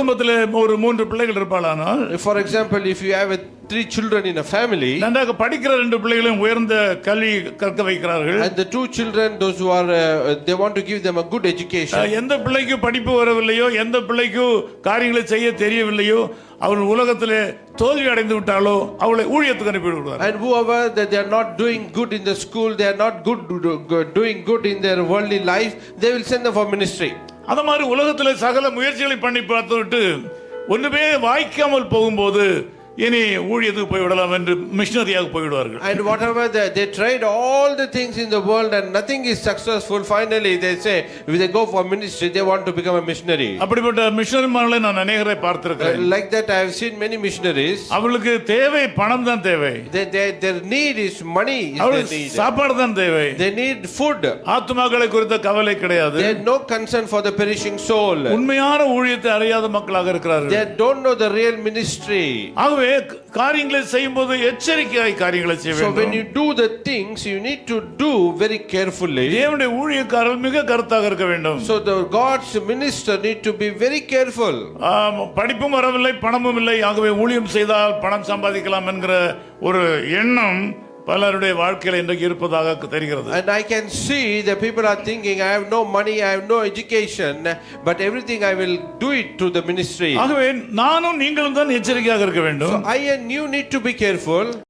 குடும்பத்தில் ஒரு 3 பிள்ளைகள் இருப்பாளானால், For example, if you have 3 children in a family, நன்றாக படிக்கிற 2 பிள்ளைகளையும் உயர்ந்த கல்வி கற்க வைக்கிறார்கள். and the 2 children, those who are they want to give them a good education, எந்த பிள்ளைக்கு படிப்பு வரவில்லையோ, எந்த பிள்ளைக்கு காரியங்களை செய்ய தெரியவில்லையோ, அவள் உலகத்திலே தோல்வி அடைந்து விட்டாலோ அவளை ஊழியத்துக்கு அனுப்பி விடுவார். and whoever that they are not doing good in the school, they are not doing good in their worldly life, they will send them for ministry. அத மாதிரி உலகத்திலே சகல முயற்சிகளை பண்ணி பார்த்துவிட்டு ஒண்ணுமே வாய்க்காமல் போகும்போது இனி ஊழியத்துக்கு போய் விடலாம் என்று மிஷனரியாக போய்விடுவார்கள். And whatever they tried all the things in the world and nothing is successful, finally they say if they go for ministry they want to become a missionary. அப்படிப்பட்ட மிஷனரிமார்களை நான் அநேகரை பார்த்திருக்கிறேன். Like that I have seen many missionaries. அவங்களுக்கு தேவை பணம் தான் தேவை. Their need is money is their need. சாப்பாடு தான் தேவை. They need food. ஆத்துமாக்களை குறித்த கவலை கிடையாது. They have no concern for the perishing soul. உண்மையான ஊழியத்தை அறியாத மக்களாக இருக்கிறார்கள். They don't know the real ministry. ஆகவே காரியங்களை செய்யும்போது எச்சரிக்கையாய் காரியங்களை செய்ய வேண்டும். So when you do the things you need to do very carefully. தேவனுடைய ஊழியக்காரர்கள் மிக கருத்தாக இருக்க வேண்டும். So the God's minister need to be very careful. படிப்பும் வரவில்லை, பணமும் இல்லை, ஆகவே ஊழியம் செய்தால் பணம் சம்பாதிக்கலாம் என்கிற ஒரு எண்ணம் பலருடைய வாழ்க்கையில இன்றைக்கு இருப்பதாக தெரிகிறது. And I can see that people are thinking I have no money, I have no education, but everything I will do it through the ministry. ஆகவே நானும் நீங்களும் தான் எச்சரிக்கையாக இருக்க வேண்டும். So I and you need to be careful.